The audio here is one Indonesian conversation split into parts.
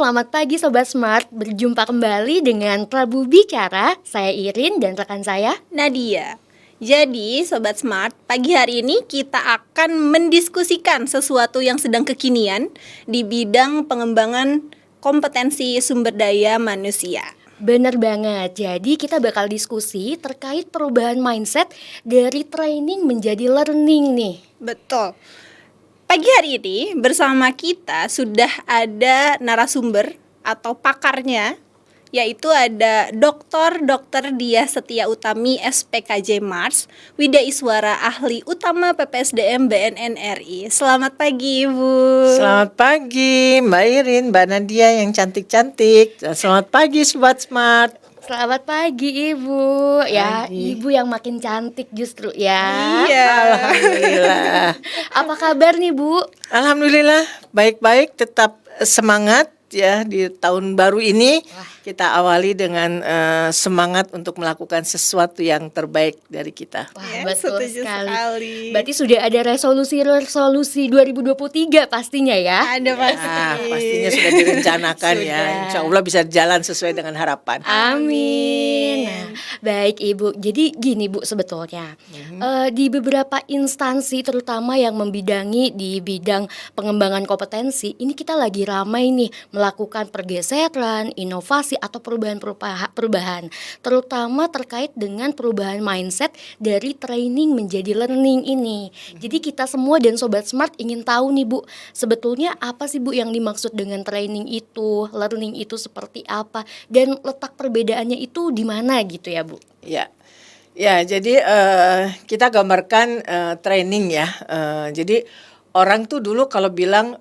selamat pagi Sobat Smart. Berjumpa kembali dengan Prabu Bicara. Saya Irin dan rekan saya Nadia. Jadi Sobat Smart, pagi hari ini kita akan mendiskusikan sesuatu yang sedang kekinian di bidang pengembangan kompetensi sumber daya manusia. Bener banget, jadi kita bakal diskusi terkait perubahan mindset dari training menjadi learning nih. Betul. Pagi hari ini bersama kita sudah ada narasumber atau pakarnya, yaitu ada Dr. Dia Setia Utami SPKJ Mars, Wida Iswara Ahli Utama PPSDM BNN RI. Selamat pagi Ibu. Selamat pagi Mbak Irin, Mbak Nadia yang cantik-cantik. Selamat pagi Sobat Smart. Selamat pagi Ibu. Ya, Pagi. Ibu yang makin cantik justru ya. Iya. Alhamdulillah. Apa kabar nih Bu? Alhamdulillah baik-baik, tetap semangat ya di tahun baru ini. Kita awali dengan semangat untuk melakukan sesuatu yang terbaik dari kita. Wah, Ya, betul setuju sekali. sekali. Berarti sudah ada resolusi 2023 pastinya ya. Ada pasti. Pastinya sudah direncanakan ya. Sudah. Insya Allah bisa jalan sesuai dengan harapan. Amin. Nah, baik Ibu. Jadi gini Bu sebetulnya di beberapa instansi terutama yang membidangi di bidang pengembangan kompetensi, ini kita lagi ramai nih melakukan pergeseran, inovasi atau perubahan, terutama terkait dengan perubahan mindset dari training menjadi learning ini. Jadi kita semua dan Sobat Smart ingin tahu nih Bu, sebetulnya apa sih Bu yang dimaksud dengan training itu, learning itu seperti apa, dan letak perbedaannya itu di mana gitu ya Bu? Ya, jadi kita gambarkan training ya. Jadi orang tuh dulu kalau bilang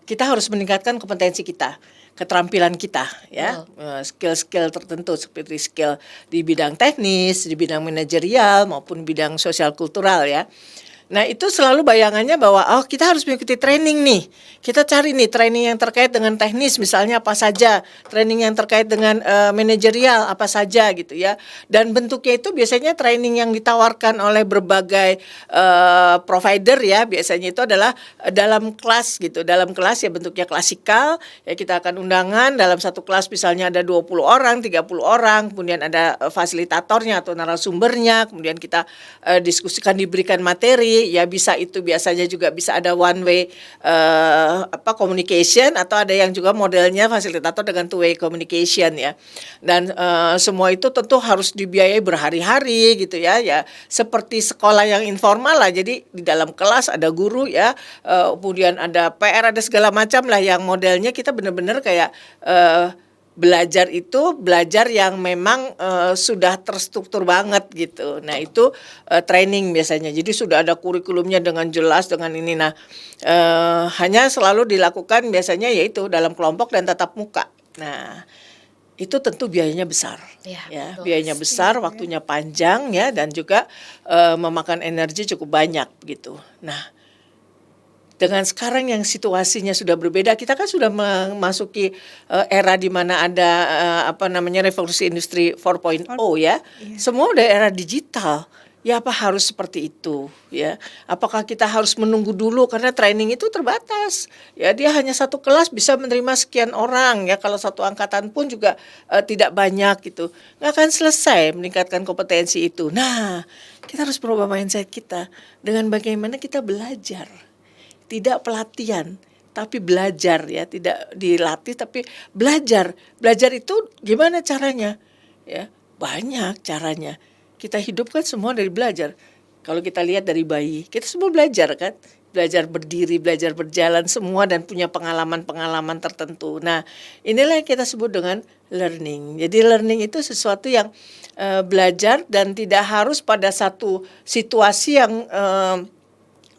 kita harus meningkatkan kompetensi kita, keterampilan kita, ya, skill-skill tertentu seperti skill di bidang teknis, di bidang manajerial maupun bidang sosial kultural ya. Nah itu selalu bayangannya bahwa kita harus mengikuti training nih. Kita cari nih training yang terkait dengan teknis misalnya apa saja, training yang terkait dengan manajerial apa saja gitu ya. Dan bentuknya itu biasanya training yang ditawarkan oleh berbagai provider ya. Biasanya itu adalah dalam kelas gitu. Dalam kelas ya bentuknya klasikal, ya kita akan undangan dalam satu kelas misalnya ada 20 orang, 30 orang, kemudian ada fasilitatornya atau narasumbernya, kemudian kita diskusikan, diberikan materi. Ya bisa itu biasanya juga bisa ada one way communication atau ada yang juga modelnya fasilitator dengan two way communication ya. Dan semua itu tentu harus dibiayai berhari-hari gitu ya. Ya seperti sekolah yang informal lah. Jadi di dalam kelas ada guru ya, kemudian ada PR, ada segala macam lah yang modelnya kita benar-benar kayak belajar yang memang sudah terstruktur banget gitu. Nah itu training biasanya. Jadi sudah ada kurikulumnya dengan jelas dengan ini. Nah hanya selalu dilakukan biasanya yaitu dalam kelompok dan tatap muka. Nah itu tentu biayanya besar, ya biayanya besar, waktunya panjang ya dan juga memakan energi cukup banyak gitu. Nah dengan sekarang yang situasinya sudah berbeda, kita kan sudah memasuki era di mana ada revolusi industri 4.0 ya. Semua udah era digital. Ya apa harus seperti itu ya? Apakah kita harus menunggu dulu karena training itu terbatas. Ya dia hanya satu kelas bisa menerima sekian orang ya. Kalau satu angkatan pun juga tidak banyak gitu. Nggak akan selesai meningkatkan kompetensi itu. Nah, kita harus berubah mindset kita dengan bagaimana kita belajar. Tidak pelatihan, tapi belajar ya, tidak dilatih tapi belajar. Belajar itu gimana caranya? Ya, banyak caranya. Kita hidup kan semua dari belajar. Kalau kita lihat dari bayi, kita semua belajar kan? Belajar berdiri, belajar berjalan semua dan punya pengalaman-pengalaman tertentu. Nah, inilah yang kita sebut dengan learning. Jadi learning itu sesuatu yang belajar dan tidak harus pada satu situasi yang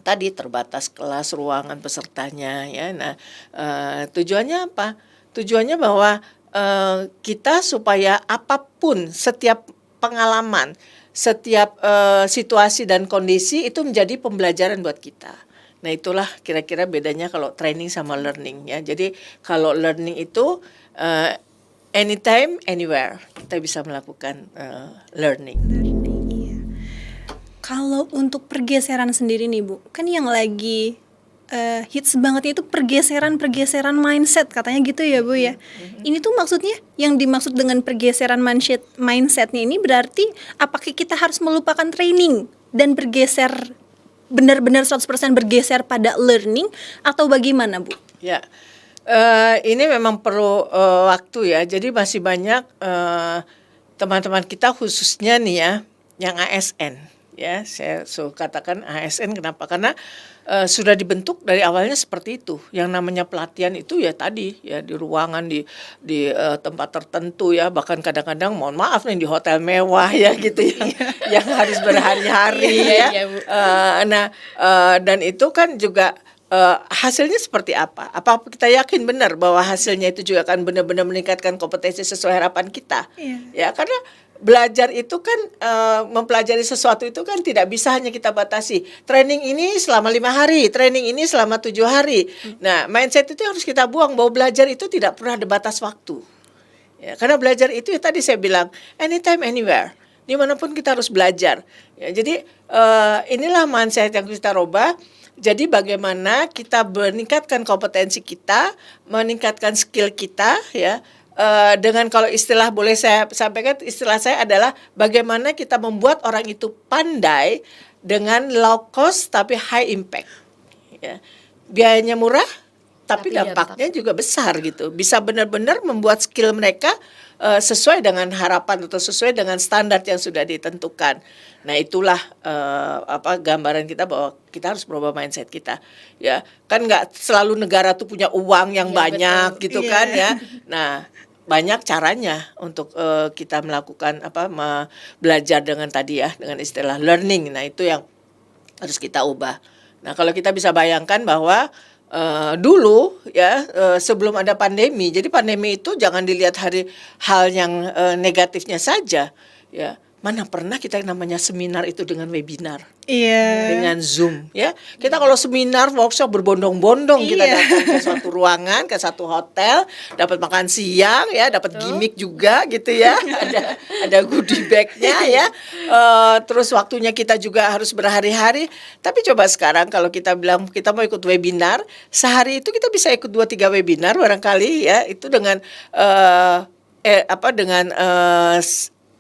tadi terbatas kelas, ruangan pesertanya ya. Nah, tujuannya apa? Tujuannya bahwa kita supaya apapun, setiap pengalaman, setiap situasi dan kondisi itu menjadi pembelajaran buat kita. Nah, itulah kira-kira bedanya kalau training sama learning ya. Jadi kalau learning itu anytime, anywhere kita bisa melakukan learning. Kalau untuk pergeseran sendiri nih Bu, kan yang lagi hits banget itu pergeseran mindset katanya gitu ya Bu ya. Ini tuh maksudnya yang dimaksud dengan pergeseran mindsetnya ini berarti apakah kita harus melupakan training dan bergeser benar-benar 100% bergeser pada learning atau bagaimana Bu? Ya, ini memang perlu waktu ya. Jadi masih banyak teman-teman kita khususnya nih ya, yang ASN ya. Saya katakan ASN kenapa? Karena sudah dibentuk dari awalnya seperti itu. Yang namanya pelatihan itu ya tadi ya di ruangan di tempat tertentu ya, bahkan kadang-kadang mohon maaf nih di hotel mewah ya gitu yang harus berhari-hari ya. Bu. Dan itu kan juga hasilnya seperti apa? Apa kita yakin benar bahwa hasilnya itu juga akan benar-benar meningkatkan kompetensi sesuai harapan kita? Iya. Ya, karena belajar itu kan mempelajari sesuatu itu kan tidak bisa hanya kita batasi. Training ini selama 5 hari, training ini selama 7 hari. Nah, mindset itu harus kita buang bahwa belajar itu tidak pernah ada batas waktu. Ya, karena belajar itu ya tadi saya bilang anytime anywhere. Dimanapun kita harus belajar. Ya, jadi inilah mindset yang kita rubah. Jadi bagaimana kita meningkatkan kompetensi kita, meningkatkan skill kita ya. Dengan kalau istilah boleh saya sampaikan, istilah saya adalah bagaimana kita membuat orang itu pandai dengan low cost tapi high impact. Ya. Biayanya murah tapi dampaknya juga besar gitu. Bisa benar-benar membuat skill mereka sesuai dengan harapan atau sesuai dengan standar yang sudah ditentukan. Nah, itulah gambaran kita bahwa kita harus berubah mindset kita. Ya, kan nggak selalu negara tuh punya uang yang banyak betul. gitu kan ya. Nah, banyak caranya untuk kita melakukan belajar dengan tadi ya, dengan istilah learning. Nah, itu yang harus kita ubah. Nah, kalau kita bisa bayangkan bahwa dulu ya sebelum ada pandemi, jadi pandemi itu jangan dilihat hal yang negatifnya saja ya. Mana pernah kita yang namanya seminar itu dengan webinar, dengan Zoom ya. Kita kalau seminar workshop berbondong-bondong kita datang ke suatu ruangan, ke satu hotel, dapat makan siang ya, dapat gimmick juga gitu ya. Ada goodie bag-nya ya. Terus waktunya kita juga harus berhari-hari. Tapi coba sekarang kalau kita bilang kita mau ikut webinar, sehari itu kita bisa ikut 2-3 webinar barangkali ya. Itu dengan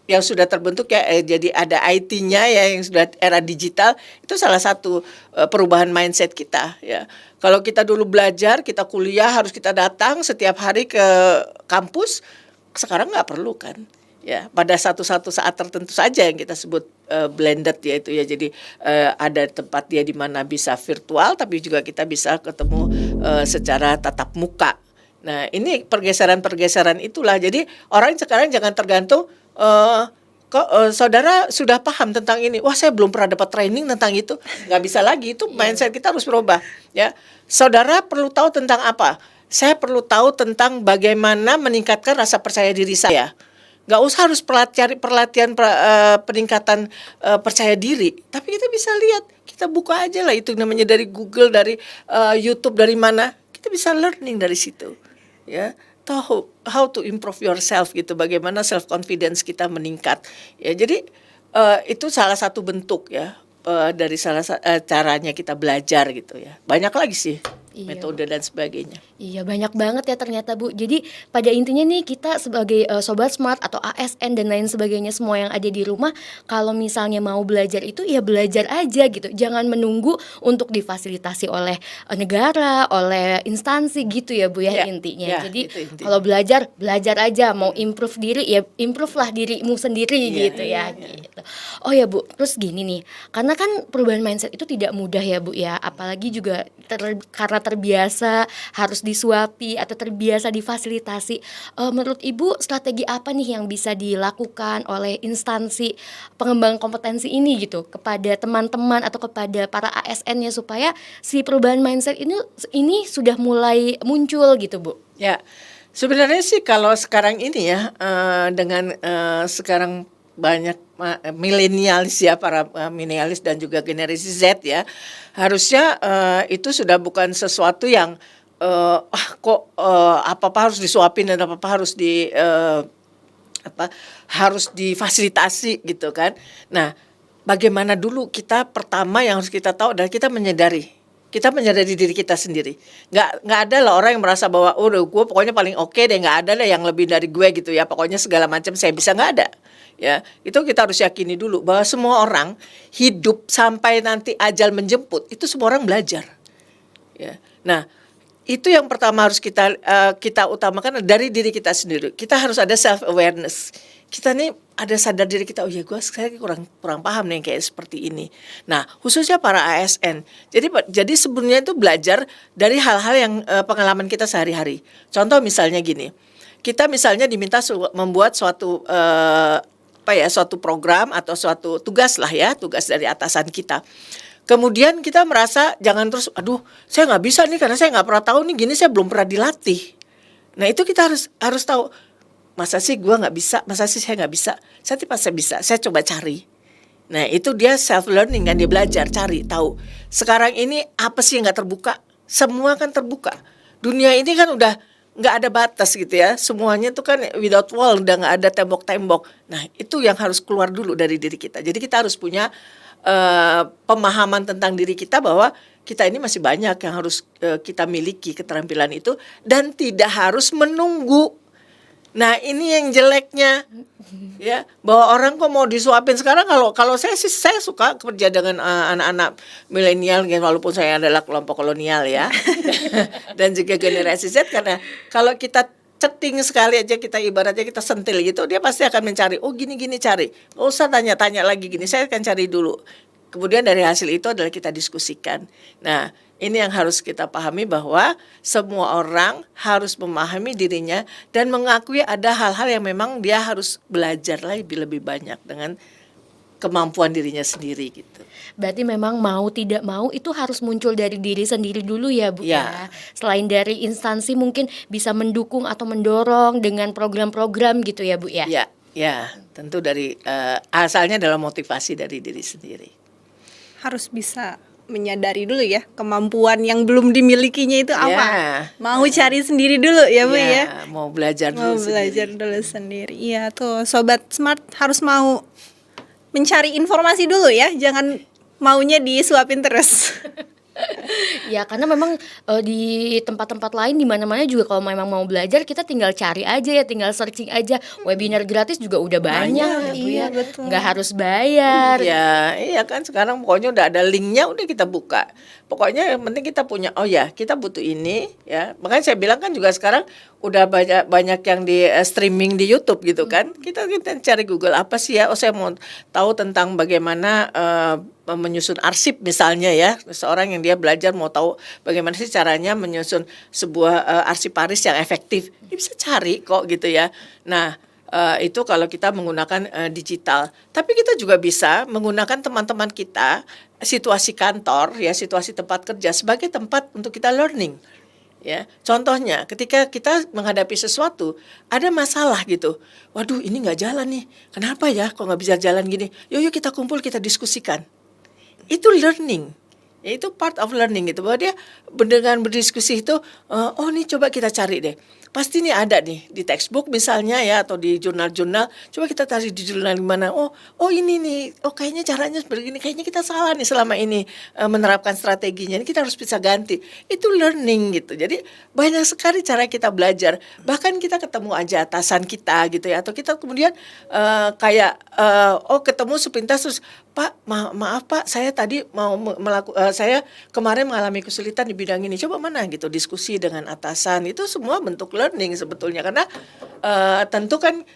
yang sudah terbentuk ya, jadi ada IT-nya ya yang sudah era digital. Itu salah satu perubahan mindset kita ya. Kalau kita dulu belajar, kita kuliah harus kita datang setiap hari ke kampus, sekarang nggak perlu kan ya. Pada satu saat tertentu saja yang kita sebut blended ya itu ya. Jadi ada tempat dia di mana bisa virtual tapi juga kita bisa ketemu secara tatap muka. Nah, ini pergeseran itulah. Jadi orang sekarang jangan tergantung saudara sudah paham tentang ini. Wah, saya belum pernah dapat training tentang itu. Nggak bisa lagi, itu mindset kita harus berubah ya. Saudara perlu tahu tentang apa? Saya perlu tahu tentang bagaimana meningkatkan rasa percaya diri saya. Nggak usah harus pelatihan peningkatan percaya diri. Tapi kita bisa lihat, kita buka aja lah itu namanya dari Google, dari YouTube, dari mana. Kita bisa learning dari situ ya. Tahu how to improve yourself gitu, bagaimana self confidence kita meningkat ya. Jadi itu salah satu bentuk ya dari caranya kita belajar gitu ya. Banyak lagi sih metode dan sebagainya. Iya, banyak banget ya ternyata Bu. Jadi pada intinya nih kita sebagai Sobat Smart atau ASN dan lain sebagainya semua yang ada di rumah, kalau misalnya mau belajar itu ya belajar aja gitu. Jangan menunggu untuk difasilitasi oleh negara, oleh instansi gitu ya Bu ya, intinya. Jadi kalau belajar aja, mau improve diri ya improve lah dirimu sendiri gitu ya. Gitu. Oh ya Bu, terus gini nih. Karena kan perubahan mindset itu tidak mudah ya Bu ya, apalagi juga karena terbiasa harus disuapi atau terbiasa difasilitasi. Menurut Ibu strategi apa nih yang bisa dilakukan oleh instansi pengembangan kompetensi ini gitu kepada teman-teman atau kepada para ASN-nya supaya si perubahan mindset ini sudah mulai muncul gitu Bu? Ya, sebenarnya sih kalau sekarang ini ya dengan sekarang banyak milenialis ya, para milenialis dan juga generasi Z ya, harusnya itu sudah bukan sesuatu yang apa-apa harus disuapin dan apa-apa harus harus difasilitasi gitu kan. Nah, bagaimana dulu kita pertama yang harus kita tahu adalah kita menyadari kita menyadari diri kita sendiri. Nggak ada lah orang yang merasa bahwa gue pokoknya paling oke deh, nggak ada deh yang lebih dari gue gitu ya. Pokoknya segala macam saya bisa, nggak ada. Ya, itu kita harus yakini dulu bahwa semua orang hidup sampai nanti ajal menjemput, itu semua orang belajar. Ya. Nah, itu yang pertama harus kita utamakan dari diri kita sendiri. Kita harus ada self awareness. Kita nih ada sadar diri kita, oh ya saya kurang paham nih kayak seperti ini. Nah, khususnya para ASN. Jadi sebenarnya itu belajar dari hal-hal yang pengalaman kita sehari-hari. Contoh misalnya gini. Kita misalnya diminta membuat suatu suatu program atau suatu tugas lah ya, tugas dari atasan kita. Kemudian kita merasa jangan terus, aduh saya nggak bisa nih karena saya nggak pernah tahu nih, gini saya belum pernah dilatih. Nah itu kita harus tahu, masa sih gue nggak bisa, masa sih saya nggak bisa, saya bisa, saya coba cari. Nah itu dia self learning kan, dia belajar cari tahu. Sekarang ini apa sih yang nggak terbuka? Semua kan terbuka. Dunia ini kan udah nggak ada batas gitu ya, semuanya tuh kan without wall, udah nggak ada tembok-tembok. Nah itu yang harus keluar dulu dari diri kita. Jadi kita harus punya pemahaman tentang diri kita bahwa kita ini masih banyak yang harus kita miliki keterampilan itu, dan tidak harus menunggu. Nah ini yang jeleknya ya, bahwa orang kok mau disuapin sekarang. Kalau saya sih saya suka kerja dengan anak-anak milenial, walaupun saya adalah kelompok kolonial ya dan juga generasi Z, karena kalau kita ceting sekali aja, kita ibaratnya kita sentil gitu, dia pasti akan mencari, oh gini-gini cari, nggak usah tanya-tanya lagi gini, saya akan cari dulu. Kemudian dari hasil itu adalah kita diskusikan. Nah ini yang harus kita pahami, bahwa semua orang harus memahami dirinya dan mengakui ada hal-hal yang memang dia harus belajar lebih banyak dengan kemampuan dirinya sendiri gitu. Berarti memang mau tidak mau itu harus muncul dari diri sendiri dulu ya Bu ya. Selain dari instansi mungkin bisa mendukung atau mendorong dengan program-program gitu ya Bu ya. Ya, tentu dari asalnya adalah motivasi dari diri sendiri. Harus bisa menyadari dulu ya kemampuan yang belum dimilikinya itu apa. Mau cari sendiri dulu ya Bu ya. Mau belajar dulu sendiri. Iya tuh Sobat Smart harus mau mencari informasi dulu ya, jangan maunya disuapin terus. Ya karena memang di tempat-tempat lain di mana-mana juga kalau memang mau belajar kita tinggal cari aja ya, tinggal searching aja. Webinar gratis juga udah banyak ya Bu ya. Betul. Nggak harus bayar. Iya kan, sekarang pokoknya udah ada linknya, udah kita buka. Pokoknya yang penting kita punya, oh ya kita butuh ini ya. Makanya saya bilang kan juga sekarang udah banyak yang di streaming di YouTube gitu kan. Kita cari Google apa sih ya, oh saya mau tahu tentang bagaimana menyusun arsip misalnya ya. Seorang yang dia belajar mau tahu bagaimana sih caranya menyusun sebuah arsiparis yang efektif, dia bisa cari kok gitu ya. Nah itu kalau kita menggunakan digital. Tapi kita juga bisa menggunakan teman-teman kita, situasi kantor ya, situasi tempat kerja sebagai tempat untuk kita learning. Ya, contohnya ketika kita menghadapi sesuatu, ada masalah gitu. Waduh, ini nggak jalan nih. Kenapa ya? Kok nggak bisa jalan gini? Yuk kita kumpul, kita diskusikan. Itu learning. Ya, itu part of learning gitu. Bahwa dia dengan berdiskusi itu, oh nih coba kita cari deh. Pasti nih ada nih di textbook misalnya ya, atau di jurnal-jurnal. Coba kita cari di jurnal mana. Oh ini nih. Oh kayaknya caranya seperti ini. Kayaknya kita salah nih selama ini menerapkan strateginya. Ini kita harus bisa ganti. Itu learning gitu. Jadi banyak sekali cara kita belajar. Bahkan kita ketemu aja atasan kita gitu ya. Atau kita kemudian ketemu sepintas terus, Pak maaf Pak, saya tadi mau saya kemarin mengalami kesulitan di bidang ini. Coba mana gitu diskusi dengan atasan. Itu semua bentuk learning sebetulnya, karena tentu kan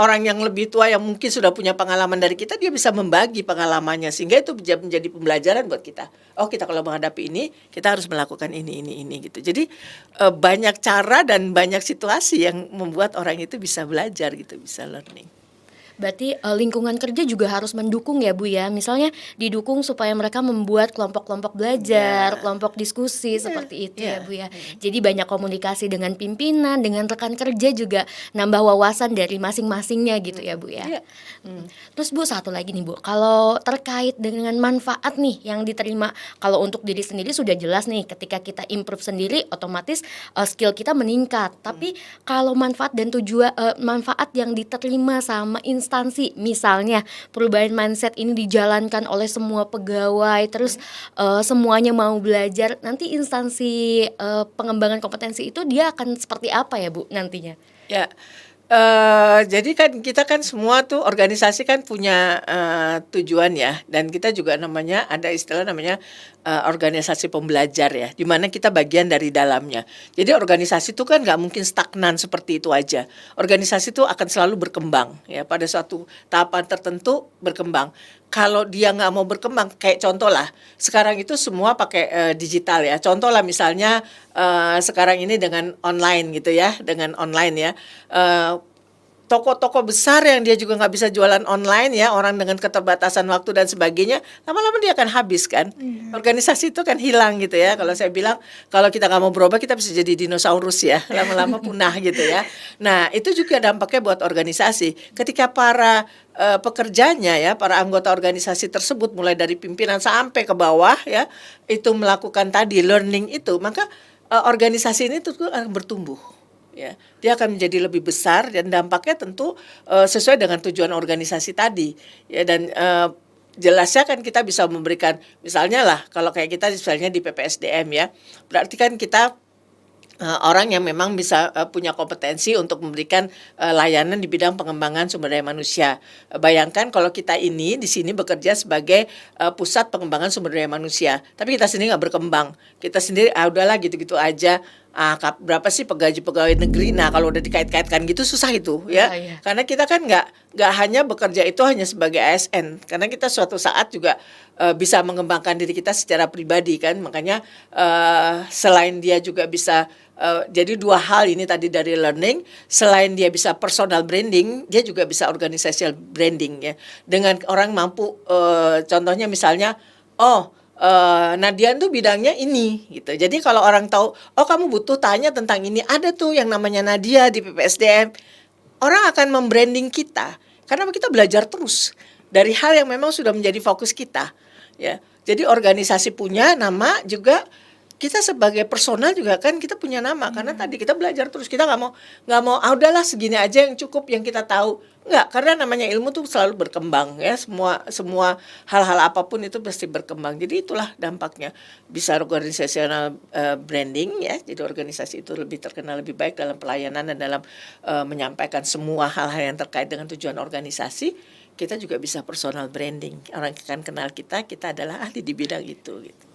orang yang lebih tua yang mungkin sudah punya pengalaman dari kita, dia bisa membagi pengalamannya sehingga itu menjadi pembelajaran buat kita. Oh kita kalau menghadapi ini kita harus melakukan ini gitu. Jadi banyak cara dan banyak situasi yang membuat orang itu bisa belajar gitu, bisa learning. Berarti lingkungan kerja juga harus mendukung ya Bu ya. Misalnya didukung supaya mereka membuat kelompok-kelompok belajar, kelompok diskusi seperti itu ya Bu ya. Jadi banyak komunikasi dengan pimpinan, dengan rekan kerja juga nambah wawasan dari masing-masingnya gitu ya Bu ya. Terus Bu satu lagi nih Bu, kalau terkait dengan manfaat nih yang diterima, kalau untuk diri sendiri sudah jelas nih, ketika kita improve sendiri otomatis skill kita meningkat. Tapi kalau manfaat dan manfaat yang diterima sama instansi instansi, misalnya perubahan mindset ini dijalankan oleh semua pegawai, terus semuanya mau belajar, nanti instansi pengembangan kompetensi itu dia akan seperti apa ya Bu nantinya? Ya, jadi kan kita kan semua tuh organisasi kan punya tujuan ya, dan kita juga namanya ada istilah namanya organisasi pembelajar ya, di mana kita bagian dari dalamnya. Jadi organisasi itu kan nggak mungkin stagnan seperti itu aja. Organisasi itu akan selalu berkembang ya, pada suatu tahapan tertentu berkembang. Kalau dia nggak mau berkembang, kayak contoh lah, sekarang itu semua pakai digital ya. Contoh lah misalnya sekarang ini dengan online gitu ya, dengan online ya. Toko-toko besar yang dia juga nggak bisa jualan online ya, orang dengan keterbatasan waktu dan sebagainya, lama-lama dia akan habis kan. Organisasi itu kan hilang gitu ya. Kalau saya bilang, kalau kita nggak mau berubah, kita bisa jadi dinosaurus ya, lama-lama punah gitu ya. Nah, itu juga dampaknya buat organisasi. Ketika para pekerjanya ya, para anggota organisasi tersebut mulai dari pimpinan sampai ke bawah ya, itu melakukan tadi learning itu, maka organisasi ini tuh akan bertumbuh. Ya, dia akan menjadi lebih besar dan dampaknya tentu sesuai dengan tujuan organisasi tadi. Ya, dan jelasnya kan kita bisa memberikan, misalnya lah kalau kayak kita misalnya di PPSDM ya, berarti kan kita orang yang memang bisa punya kompetensi untuk memberikan layanan di bidang pengembangan sumber daya manusia. Bayangkan kalau kita ini di sini bekerja sebagai pusat pengembangan sumber daya manusia, tapi kita sendiri nggak berkembang. Kita sendiri udahlah gitu-gitu aja. Berapa sih pegawai negeri? Nah, kalau udah dikait-kaitkan gitu susah itu ya. Iya. Karena kita kan nggak hanya bekerja itu hanya sebagai ASN, karena kita suatu saat juga bisa mengembangkan diri kita secara pribadi kan. Makanya selain dia juga bisa jadi dua hal ini tadi dari learning, selain dia bisa personal branding, dia juga bisa organizational branding ya. Dengan orang mampu contohnya misalnya Nadian tuh bidangnya ini gitu. Jadi kalau orang tahu, oh kamu butuh tanya tentang ini, ada tuh yang namanya Nadia di PPSDM. Orang akan membranding kita karena kita belajar terus dari hal yang memang sudah menjadi fokus kita ya. Jadi organisasi punya nama juga, kita sebagai personal juga kan kita punya nama karena tadi kita belajar terus, kita nggak mau udahlah segini aja yang cukup yang kita tahu. Enggak, karena namanya ilmu tuh selalu berkembang ya, semua hal-hal apapun itu pasti berkembang. Jadi itulah dampaknya, bisa organizational branding ya, jadi organisasi itu lebih terkenal lebih baik dalam pelayanan dan dalam menyampaikan semua hal-hal yang terkait dengan tujuan organisasi. Kita juga bisa personal branding, orang akan kenal kita adalah ahli di bidang itu gitu.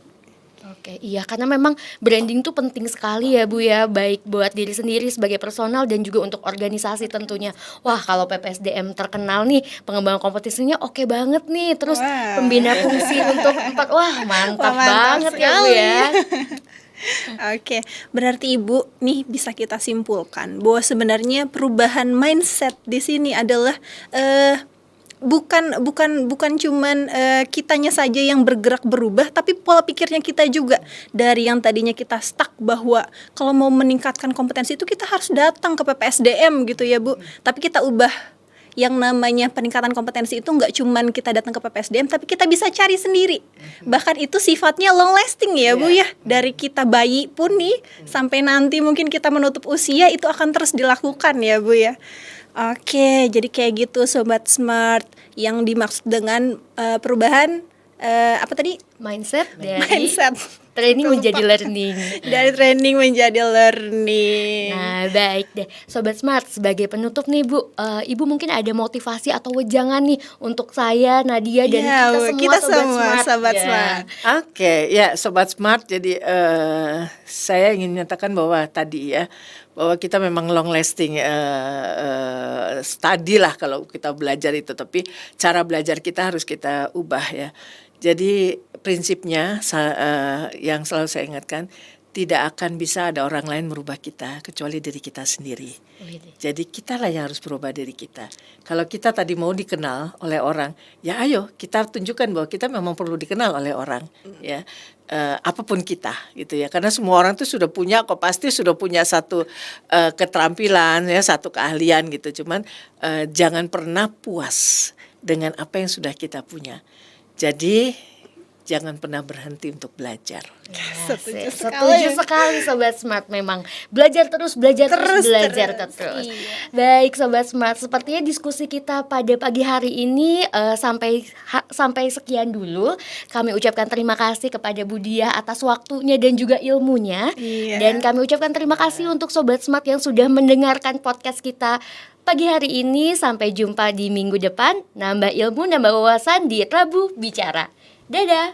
Oke, iya karena memang branding tuh penting sekali ya Bu ya, baik buat diri sendiri sebagai personal dan juga untuk organisasi tentunya. Wah kalau PPSDM terkenal nih, pengembangan kompetisinya oke banget nih, terus Wah. pembina fungsi untuk wah mantap Wah, mantap banget ya Bu sekali. ya. Oke, berarti Ibu nih bisa kita simpulkan bahwa sebenarnya perubahan mindset di sini adalah bukan cuman kitanya saja yang bergerak berubah, tapi pola pikirnya kita juga. Dari yang tadinya kita stuck bahwa kalau mau meningkatkan kompetensi itu kita harus datang ke PPSDM gitu ya Bu, tapi kita ubah yang namanya peningkatan kompetensi itu nggak cuman kita datang ke PPSDM, tapi kita bisa cari sendiri. Bahkan itu sifatnya long lasting ya Bu ya. Dari kita bayi pun nih sampai nanti mungkin kita menutup usia, itu akan terus dilakukan ya Bu ya. Oke, jadi kayak gitu Sobat Smart. Yang dimaksud dengan perubahan apa tadi? Mindset dari Mindset. training Lupa. menjadi learning. Dari training menjadi learning. Nah baik deh Sobat Smart, sebagai penutup nih Bu, Ibu mungkin ada motivasi atau wejangan nih untuk saya, Nadia dan Iya, Bu, kita semua Sobat Ya. Smart. Oke, ya Sobat Smart, jadi saya ingin menyatakan bahwa tadi ya, bahwa kita memang long lasting study lah kalau kita belajar itu, tapi cara belajar kita harus kita ubah ya. Jadi prinsipnya yang selalu saya ingatkan, tidak akan bisa ada orang lain merubah kita kecuali diri kita sendiri. Jadi kitalah yang harus berubah diri kita. Kalau kita tadi mau dikenal oleh orang, ya ayo kita tunjukkan bahwa kita memang perlu dikenal oleh orang, ya apapun kita, gitu ya. Karena semua orang tuh sudah punya, kok pasti sudah punya satu keterampilan, ya satu keahlian gitu. Cuman jangan pernah puas dengan apa yang sudah kita punya. Jadi jangan pernah berhenti untuk belajar. Setuju Setuju sekali Sobat Smart, memang belajar terus, belajar terus, belajar terus. Iya. Baik Sobat Smart, sepertinya diskusi kita pada pagi hari ini sampai sekian dulu. Kami ucapkan terima kasih kepada Budia atas waktunya dan juga ilmunya. Iya. Dan kami ucapkan terima kasih untuk Sobat Smart yang sudah mendengarkan podcast kita pagi hari ini. Sampai jumpa di minggu depan. Nambah ilmu, nambah wawasan di Rabu Bicara. Dadah.